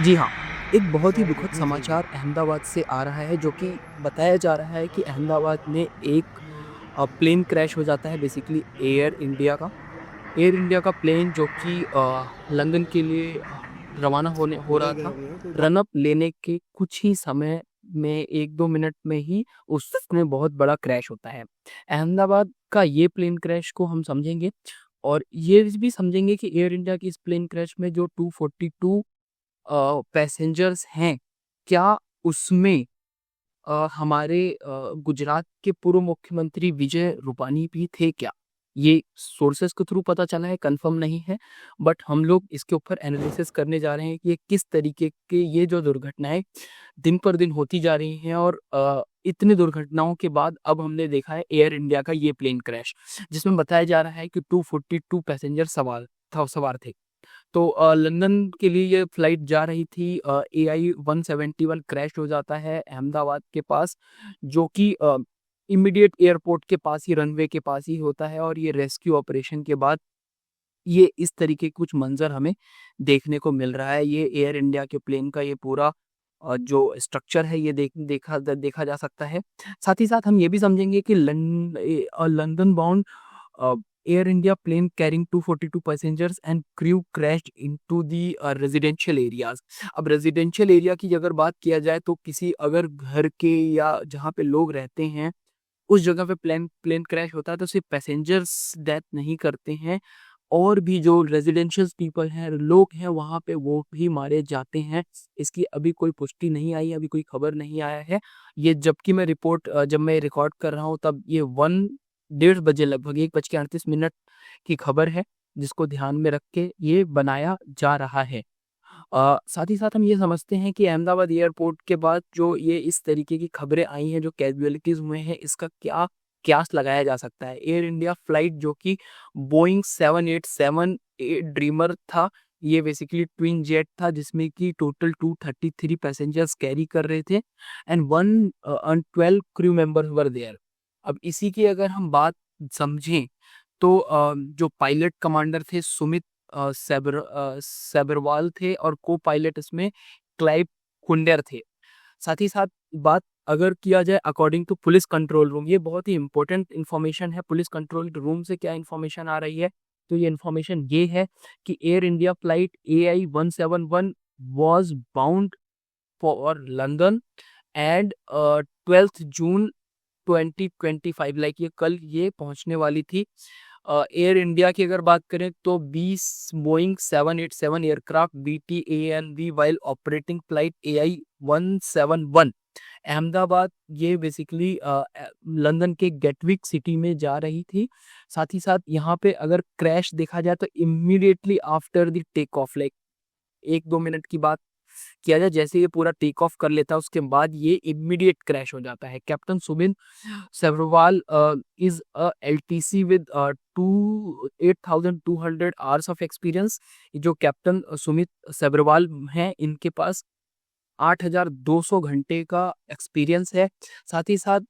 जी हाँ, एक बहुत ही दुखद जी, जी। समाचार अहमदाबाद से आ रहा है, जो कि बताया जा रहा है कि अहमदाबाद में एक प्लेन क्रैश हो जाता है, बेसिकली एयर इंडिया का। एयर इंडिया का प्लेन जो कि लंदन के लिए रवाना होने हो उधर रहा गया था। हुआ है कोई रन अप लेने के कुछ ही समय में 1-2 मिनट में ही उसमें बहुत बड़ा क्रैश होता है। अहमदाबाद का ये प्लेन क्रैश को हम समझेंगे और ये भी समझेंगे कि एयर इंडिया की इस प्लेन क्रैश में जो 242 पैसेंजर्स हैं, क्या उसमें हमारे गुजरात के पूर्व मुख्यमंत्री विजय रूपानी भी थे क्या? ये सोर्सेस के थ्रू पता चला है, कंफर्म नहीं है, बट हम लोग इसके ऊपर एनालिसिस करने जा रहे हैं कि ये किस तरीके के ये जो दुर्घटनाएँ दिन पर दिन होती जा रही हैं और इतनी दुर्घटनाओं के बाद अब हमने देखा है एयर इंडिया का ये प्लेन क्रैश, जिसमें बताया जा रहा है कि 242 पैसेंजर सवार थे। तो लंदन के लिए ये फ्लाइट जा रही थी। एआई 171 क्रैश हो जाता है अहमदाबाद के पास, जो कि इमीडिएट एयरपोर्ट के पास ही, रनवे के पास ही होता है। और ये रेस्क्यू ऑपरेशन के बाद ये इस तरीके के कुछ मंजर हमें देखने को मिल रहा है। ये एयर इंडिया के प्लेन का ये पूरा जो स्ट्रक्चर है, ये देखा जा सकता है। साथ ही साथ हम ये भी समझेंगे कि London bound Air India plane carrying 242 passengers and crew crashed into the residential areas. अब रेजिडेंशियल एरिया की अगर बात किया जाए, तो किसी अगर घर के या जहाँ पे लोग रहते हैं, उस जगह पे प्लेन प्लेन क्रैश होता है, तो सिर्फ पैसेंजर्स डेथ नहीं करते हैं, और भी जो रेजिडेंशियल पीपल हैं, लोग हैं वहाँ पे, वो भी मारे जाते हैं। इसकी अभी कोई पुष्टि नहीं आई, अभी कोई खबर नहीं आया है। ये जबकि मैं जब मैं रिकॉर्ड कर रहा हूँ, तब ये 1 डेढ़ बजे, लगभग 1 बज के 38 मिनट की खबर है, जिसको ध्यान में रख के ये बनाया जा रहा है। साथ ही साथ हम ये समझते हैं कि अहमदाबाद एयरपोर्ट के बाद जो ये इस तरीके की खबरें आई हैं, जो कैजुअलिटीज हुए हैं, इसका क्या क्यास लगाया जा सकता है। एयर इंडिया फ्लाइट जो कि बोइंग 787 ड्रीमर था, ये बेसिकली ट्विन जेट था, जिसमें कि टोटल 233 पैसेंजर्स कैरी कर रहे थे and 12 crew members were there. अब इसी की अगर हम बात समझें, तो जो पायलट कमांडर थे सुमित सैबरवाल थे, और को पायलट इसमें क्लाइव कुंडेर थे। साथ ही साथ बात अगर किया जाए according to police control room, ये बहुत ही इंपॉर्टेंट इन्फॉर्मेशन है। पुलिस कंट्रोल रूम से क्या इन्फॉर्मेशन आ रही है, तो ये इन्फॉर्मेशन ये है कि air India flight AI-171 was bound for London and 12 June 2025, like ये कल ये पहुंचने वाली थी। एयर इंडिया की अगर बात करें, तो 20 Boeing 787 aircraft BTANV while operating flight AI-171 Ahmedabad, ये बेसिकली लंदन के गेटविक सिटी में जा रही थी। साथ ही साथ यहाँ पे अगर क्रैश देखा जाए, तो immediately after the take off, like 1-2 minute की बात किया जाए, जैसे ये पूरा टेक ऑफ कर लेता है, उसके बाद ये इमीडिएट क्रैश हो जाता है। Captain Subin Sabharwal is a LTC with 8,200 hours of experience. जो कैप्टन सुमित सेब्रवाल हैं, इनके पास 8,200 घंटे का एक्सपीरियंस है। साथ ही साथ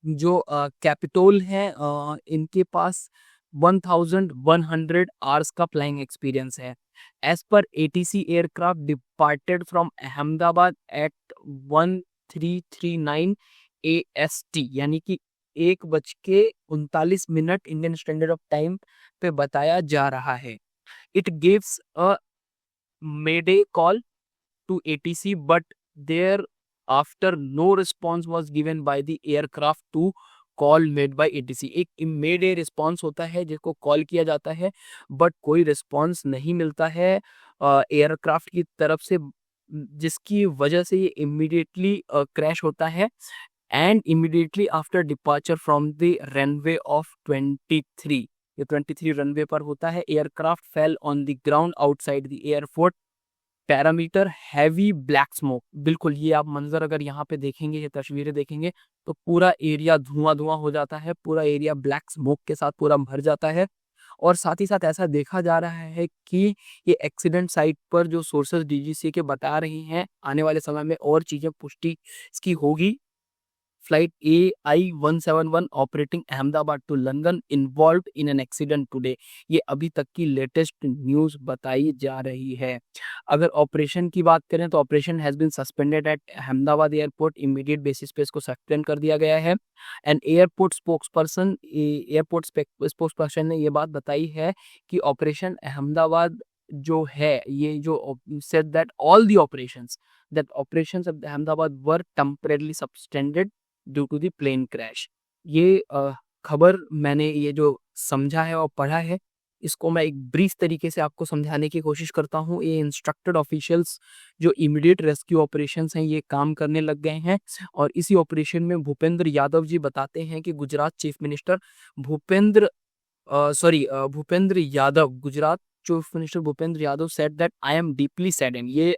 जो कैपिटोल हैं, इनके पास 1,100 आवर्स का फ्लाइंग एक्सपीरियंस है। एज पर ATC aircraft departed from Ahmedabad at 1339 AST, यानी कि 1 बज के 39 मिनट इंडियन स्टैंडर्ड ऑफ टाइम पे बताया जा रहा है। It gives a mayday call to ATC, but thereafter no response was given by the aircraft to call made by ATC। एक इमीडिएट रिस्पॉन्स होता है जिसको कॉल किया जाता है, बट कोई रिस्पॉन्स नहीं मिलता है एयरक्राफ्ट की तरफ से, जिसकी वजह से ये इमीडिएटली क्रैश होता है। And immediately after departure from the runway of 23, ये 23 रनवे पर होता है, aircraft fell on the ground outside the airport. Parameter heavy black smoke, बिल्कुल ये आप मंजर अगर यहाँ पे देखेंगे, ये तस्वीरें देखेंगे, तो पूरा एरिया धुआं धुआं हो जाता है, पूरा एरिया ब्लैक स्मोक के साथ पूरा भर जाता है। और साथ ही साथ ऐसा देखा जा रहा है कि ये एक्सीडेंट साइट पर जो सोर्सेज DGC के बता रही हैं, आने वाले समय में और चीजें पुष्टि इसकी होगी। Flight AI-171 operating Ahmedabad to London involved in an accident today. ये अभी तक की लेटेस्ट न्यूज़ बताई जा रही है। अगर ऑपरेशन की बात करें तो operation has been suspended at Ahmedabad airport, immediate basis पे इसको सस्पेंड कर दिया गया है। एंड एयरपोर्ट स्पोक्सपर्सन ने ये बात बताई है कि ऑपरेशन अहमदाबाद जो है, ये जो said that all the operations of Ahmedabad were temporarily suspended due to the plane crash। ये खबर मैंने ये जो समझा है और पढ़ा है, इसको मैं एक ब्रीफ तरीके से आपको समझाने की कोशिश करता हूँ। ये इंस्ट्रक्टेड ऑफिशियल्स जो इमीडिएट रेस्क्यू ऑपरेशंस हैं, ये काम करने लग गए हैं। और इसी ऑपरेशन में भूपेंद्र यादव जी बताते हैं कि Gujarat chief minister Gujarat chief minister Bhupendra Yadav said that I am deeply saddened. ये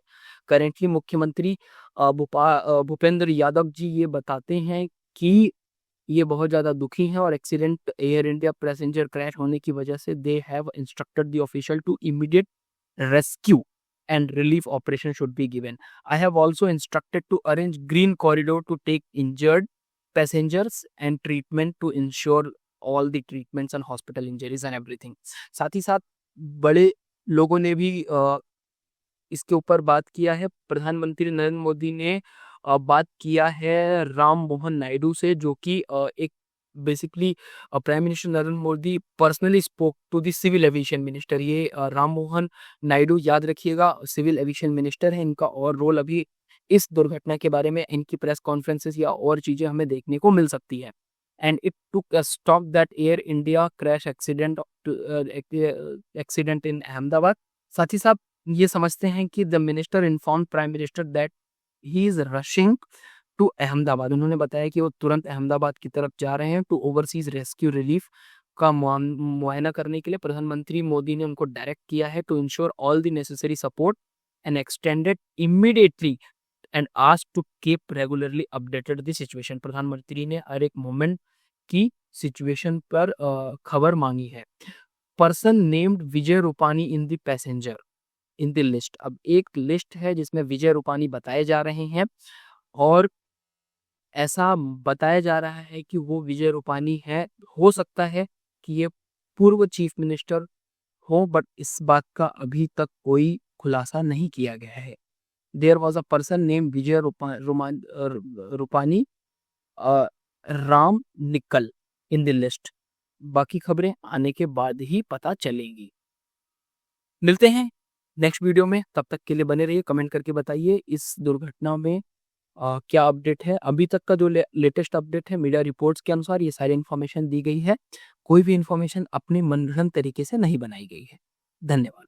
करेंटली मुख्यमंत्री भूपेंद्र यादव जी ये बताते हैं कि ये बहुत ज़्यादा दुखी हैं और accident Air India passenger crash होने की वजह से they have instructed the official to immediate rescue and relief operation should be given. I have also instructed to arrange green corridor to take injured passengers and treatment to ensure all the treatments and hospital injuries and everything। साथ ही साथ बड़े लोगों ने भी इसके ऊपर बात किया है। प्रधानमंत्री नरेंद्र मोदी ने बात किया है राम मोहन नायडू से, जो कि एक basically prime minister Narendra Modi personally spoke to the civil aviation minister. ये राम मोहन नायडू, याद रखिएगा, सिविल एविएशन मिनिस्टर है इनका, और रोल अभी इस दुर्घटना के बारे में इनकी प्रेस कॉन्फ्रेंसेस या और चीजें हमें देखने को मिल सकती है। And it took a stop that Air India crash accident in Ahmedabad. साथ ही साथ ये समझते हैं कि the minister inform prime minister that he is rushing to Ahmedabad. उन्होंने बताया कि वो तुरंत अहमदाबाद की तरफ जा रहे हैं टू ओवरसीज रेस्क्यू रिलीफ का मुआयना करने के लिए। प्रधानमंत्री मोदी ने उनको डायरेक्ट किया है to ensure all the necessary support and extended immediately and ask to keep regularly updated the situation. प्रधानमंत्री ने हर एक मोमेंट की सिचुएशन पर खबर मांगी है। Person named Vijay Rupani in the passenger in the list. अब एक लिस्ट है जिसमें विजय रूपानी बताए जा रहे हैं और ऐसा बताया जा रहा है कि वो विजय रूपानी है। हो सकता है कि ये पूर्व चीफ मिनिस्टर हो, बट इस बात का अभी तक कोई खुलासा नहीं किया गया है। There was a person name Vijay Rupani Ramniklal in the list. बाकी खबरें आने के बाद ही पता चलेंगी। मिलते हैं नेक्स्ट वीडियो में, तब तक के लिए बने रहिए। कमेंट करके बताइए इस दुर्घटना में क्या अपडेट है। अभी तक का जो लेटेस्ट अपडेट है, मीडिया रिपोर्ट्स के अनुसार ये सारी इन्फॉर्मेशन दी गई है। कोई भी इन्फॉर्मेशन अपने मनगढ़ंत तरीके से नहीं बनाई गई है। धन्यवाद।